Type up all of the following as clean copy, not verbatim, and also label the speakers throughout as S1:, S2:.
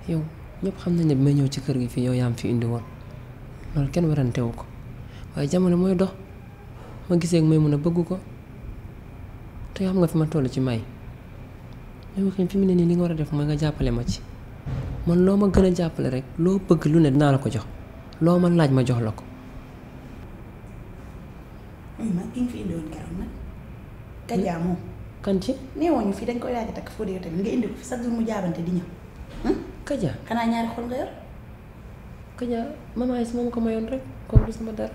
S1: yow ñëpp xam nañ ne bi may ñëw ci kër gi fii yow yaa am fi indi woon loolu kenn warantewu ko waaye jamono mooy dox ma gisee ak may mun a bëgg ko te yoo xam nga fi ma toll ci may yow fi mu ne nii li nga war a def mooy nga jàppale ma ci man loo ma gën a jàppale rek loo bëgg lu ne dinaa la ko jox loo ma laaj ma jox la ko.
S2: ki nga fi indi woon keroog nag. Kaja moom.
S1: kan ci.
S2: neewoon ñu fii dañ koy laaj a takk Fodé tamit nga indi ko fi chaque jour mu jaabante di ñëw.
S1: Kaja
S2: xanaa ñaari xol nga yor.
S1: Kaja maman Aïssa moom ko mayoon rek kooku du sama dara.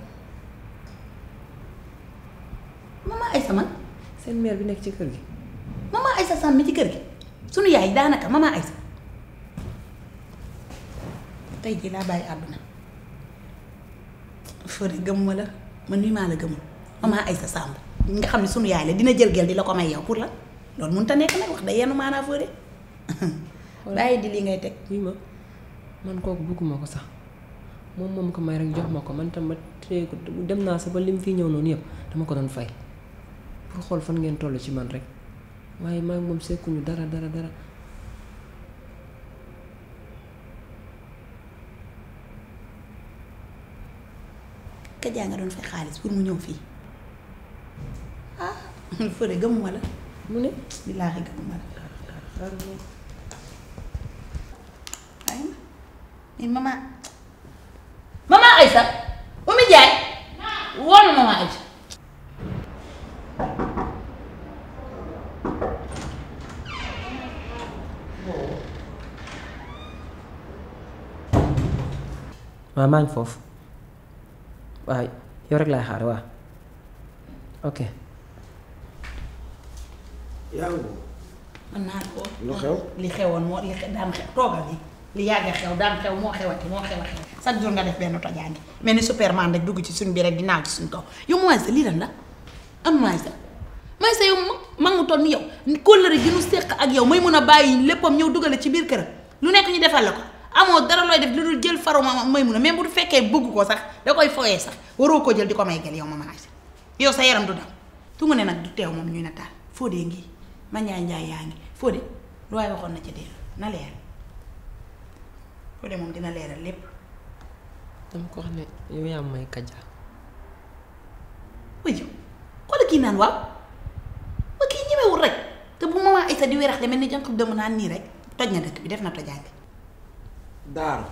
S2: maman Aïssa man.
S1: seen mère bi nekk ci kër gi.
S2: maman Aïssa sàmm mi ci kër gi sunu yaay daanaka maman Aïssa tey jii laa bàyyi àdduna Fodé gëmuma la man nii maa la gëmul maman Aïssa Samb nga xam ne sunu yaay la dina jël gel di la ko may yow pour la loolu mënut a nekk nag wax da yenn maanaa Fodé bàyyi di lii ngay teg.
S1: oui ma man kooku bëgguma ko sax moom ko may rek jox ma ko man tam ma téye ko dem naa sa ba lim fii ñëw noonu yëpp dama ko doon fay pour xool fan ngeen toll ci man rek waaye maa ngi moom sekkuñu dara.
S2: Kaja nga doon fay xaalis pour mu ñëw fii ah Fodé gëmuma la.
S1: mu ne.
S2: billaahi gëmuma la. ay maman Aïssa Oumy Ndiaye woon na maman Aïssa.
S1: waaw maa ngi foofu waaw yow rek laay xaar waaw ok.
S3: yaa ngi
S2: mën naa ko.
S3: lu xew
S2: li xewoon moo li daan xew toogal ni li yàgg xew daan xew moo xewati moo xew a xew chaque jour nga def benn tojaange mel ni Superman rek dugg ci suñ bi rek di naaw ci suñ kaw yow mooy sa lii lan la am mooy sa yow mag mu toll ni yow kóllëre gi nu séq ak yow may mun a bàyyi léppam ñëw dugale ci biir këram lu nekk ñu defal la ko amoo dara looy def lu dul jël faru ma may mun a même bu fekkee bëgg ko sax da koy foyee sax waroo ko jël di ko may gel yow maman Aïssa yow sa yaram du daw tu nga ne nag du teew moom ñuy nataal Fodé ngi ma njaay yaa ngi Fodé lu waaye waxoon na ca dee na leer Fodé moom dina leeral lépp.
S1: dama ko wax ne yow yaa may Kaja.
S2: wuyu xoolal kii naan waaw ba kii ñemewul rek te bu maman Aïssa di wérax de mel ni jànq bi dama naan nii rek toj na dëkk bi def na tojaange.
S3: Daaru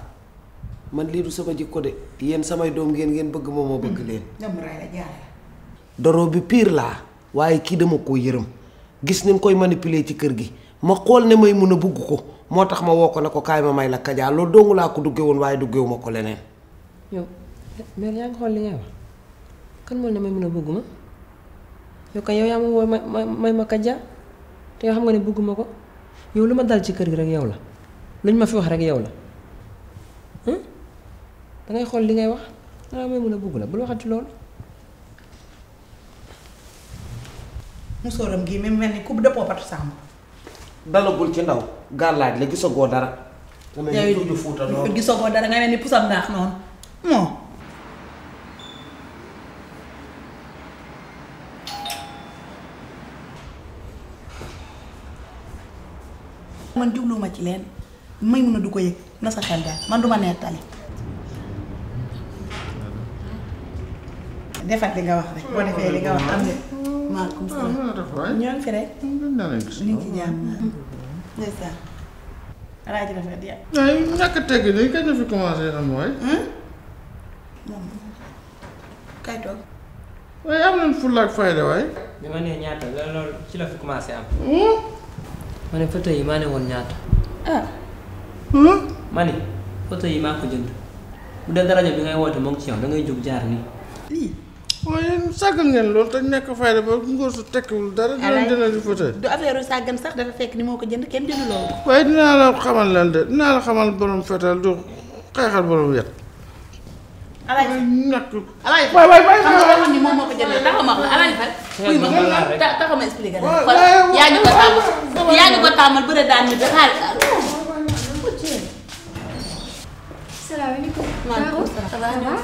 S3: man lii du sama jikko de yéen samay doom ngeen bëgg moom moo bëgg leen.
S2: dem ray la jaare
S3: doro bi pire laa waaye kii dama koo yërëm gis ni mu koy manipuler ci kër gi ma xool ne may mun a bugg ko moo tax ma woo ko ne ko kaay ma may la Kaja loolu dongu laa ko dugge woon waaye duggewu ma ko leneen.
S1: yow mère yaa ngi xool li ngay wax kan moo ne may mun a bëgg ma yow kay yow yaa ma woo may ma Kaja te yow xam nga ne bëgguma ko yow lu ma dal ci kër gi rek yow la luñ ma fi wax rek yow la dangay xool li ngay wax danga may mun a bëgg la bul waxati loolu.
S2: musóoram gii même mel ni ku dëppoo patu sàmm.
S3: dalagul ci ndaw gàllaaj la gisagoo dara.
S2: yow
S3: fuuta noonu
S2: gisagoo dara nga mel ni pusam ndaax noonu moo. man jubluwuma ci leen may mun a du ko yëg na sa xel daal man duma nettali. defal li nga wax rek boo defee li nga wax am na. maaleykum salaam ñoo ngi fi rek. ñu ngi ci jàmm. ndeysaan. alaaji rafet ya.
S4: waaye ñàkk a tegg nii kañ la fi commencé am waay.
S2: kay toog.
S4: waaye am nañ fulla ak fayda waay.
S1: bi ma nee ñaata loolu ci la fi commencé am. ma ne photo yi maa ne woon ñaata.
S2: ah.
S1: ma ne photo yi maa ko jënd bu dee rajo bi ngay woote moo ngi ci yow da ngay jóg jaar nii.
S2: lii.
S4: waaye sàggal ngeen loolu te nekk fayda ba ngóor su tekkiwul dara. dinañ jëndal di photo yi.
S2: du affaire sàggan sax dafa fekk ni moo ko jënd kenn jënd loolu.
S4: waaye dinaa la xamal leen de dinaa la xamal borom fetal du xeexal borom yet.
S2: alaaji
S4: ñàkk.
S2: alaaji
S4: waay waay waay
S2: xam nga waxoon ni moom moo ko jënd taxaw ma wax la alaaji fay. kuy ma taxaw ma expliqué rek. yaa ñu ko tàmmal yaa ñu ko tàmmal bëre daan ñu de xaar.
S5: salaamaaleykum.
S2: maaleykum salaam.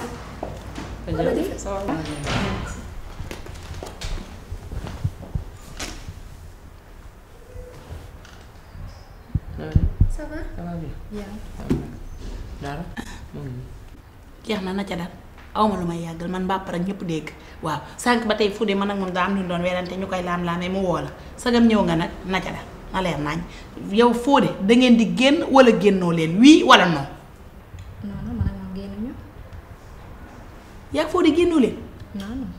S5: Ça va?
S1: Ça va bien.
S5: yaa
S1: dara
S2: jeex na ca dal awma lu may yàggal man mbàpp rek ñëpp dégg waaw sànq ba tey Fodé man ak moom daa am ñu doon werante ñu koy laam-laamee mu woo la sagam ñëw nga nag na ca dal na leer nañ yow Fodé da ngeen di génn wala génnoo leen oui wala non.
S5: non non man ak moom génnuñu.
S2: yaa ak Fodé génnoo leen.
S5: non non.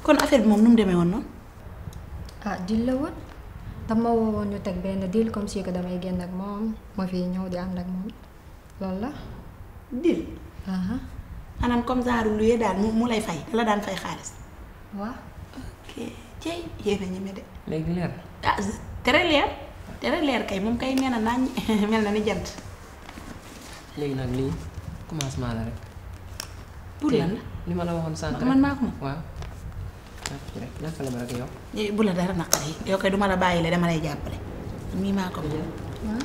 S2: kon affaire bi moom nu mu demee woon noonu.
S5: ah deal la woon dama woowoon ñu teg benn deal comme si que damay génn ak moom ma fi ñëw di ànd ak moom loolu la.
S2: deal. maanaam comme genre luye daal mu lay fay la daan fay xaalis.
S5: waaw.
S2: ok cey yéen a ñeme de.
S1: léegi leer
S2: ah tere leer kay moom kay nee na naañ mel na ni jant.
S1: léegi nag lii commencement la rek.
S2: pour lan la
S1: li ma la waxoon sànq rek
S2: man maa ko moom.
S1: waaw. naka la ma rek yow.
S2: bu la dara naqari yow kay duma la bàyyi la dama lay jàppale mii maa ko moom.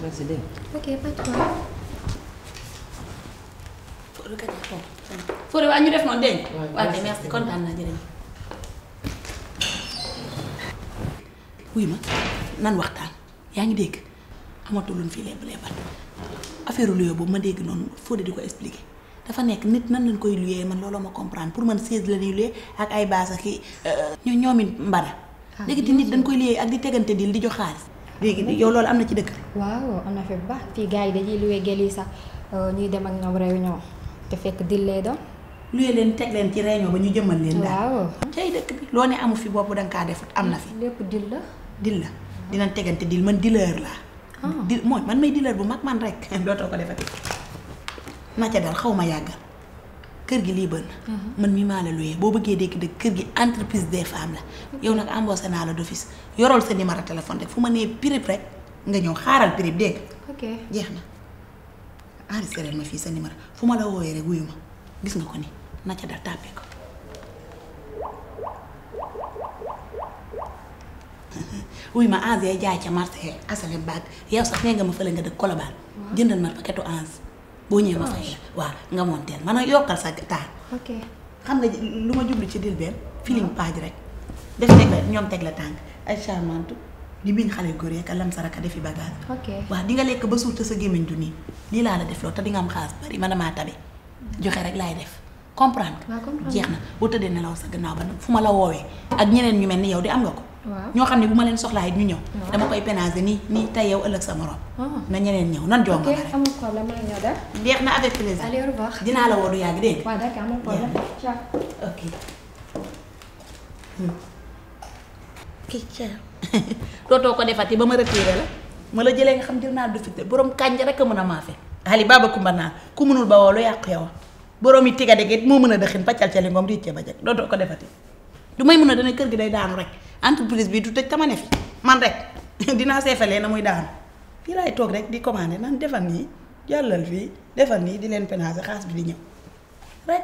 S1: merci dégg
S5: ok pas de problème.
S2: Fodé waa ñu def noonu dégg nga. waaw kay merci kontaan naa jërëjëf. wuy ma nan waxtaan yaa ngi dégg amatul luñ fi lebal affaire luye boobu ma dégg noonu Fodé di ko expliquer dafa nekk nit nan lañ koy luyee man looloo ma comprendre pour man 16 la ñuy luyee ak ay baas ak ñoomi mbara. léegi te nit dañ koy luyee ak di tegante dil di jox xaalis. léegi yow loolu am na ci dëkk.
S5: waaw am na fi bu baax fii gars yi dañuy luwe gel yi sax ñuy dem ak ñoom réunion te fekk dil lay doon.
S2: luye leen teg leen ci réunion ba ñu jëmmal leen. daal
S5: waaw.
S2: cay dëkk bi loo ne amu fi bopp danga kaa defut am na fi.
S5: lépp dil la.
S2: dil la dinañ tegante dil man dealer laa. dil mooy man may dealer bu mag man rek dootoo ko defati. na ca dal xaw ma yàggal kër gi lii bën man mi maa la luyee boo bëggee dégg kër gi entreprise des femmes la yow nag embauché naa la d'office yorol sa numéro téléphone rek fu ma nee prix rek nga ñëw xaaral prix dégg.
S5: ok
S2: jeex na enregistré ma fii sa numéro fu ma la wooyee rek wuyu ma gis nga ko ni na ca dal tàppee ko. wuy ma Ange yaay jaay ca marché asalem baag yow sax nee nga ma fële nga dëkk Colobane jëndal ma paquetu Ange boo ñëwee ma fay la waaw nga monteel man a yokkal sa taal.
S5: ok
S2: xam nga lu ma jublu ci dil benn feeling page rek def teg la ñoom teg la tànk ay charmante di biñ xale góor yeeg lam saraka defi bagage.
S5: ok
S2: waaw di nga lekk ba suur te sa gémmiñ du nii lii laa la def loolu te di nga am xaalis bari man damaa tabe joxe rek laay def comprendre
S5: waaw comprendre
S2: jeex na boo tëddee nelaw sa gannaaw ba nag fu ma la woowee ak ñeneen ñu mel ni yow di am nga ko.
S5: waaw
S2: ñoo xam ne bu ma leen soxlaa it ñu ñëw. dama koy pénager nii tey yow ëllëg sa morom. na ñeneen ñëw nan jox ma
S5: ok amul problème maa ngi ñëw daal.
S2: jeex na avec plaisir.
S5: allez au revoir.
S2: dinaa la woo du yàgg dégg nga.
S5: waaw d'accord amul problème. ciao.
S2: ok. kii ciao. dootoo ko defati ba ma retiré la ma la jëlee nga xam jël naa du fi borom kànja rek a mën a maafe. Ali Baba Kumba naa ku mënul ba woo lu yàqu yow borom yi tiga dégg moo mën a dëxin pàccal ca li ngoom di ba jag dootoo ko defati. du may mën a dana kër gi day daanu rek entreprise bi du tëj tama ne fi man rek dinaa seefalee na muy daanu fii laay toog rek di commandé naan defal nii jàllal fii defal nii di leen pénager xaas bi di ñëw rek.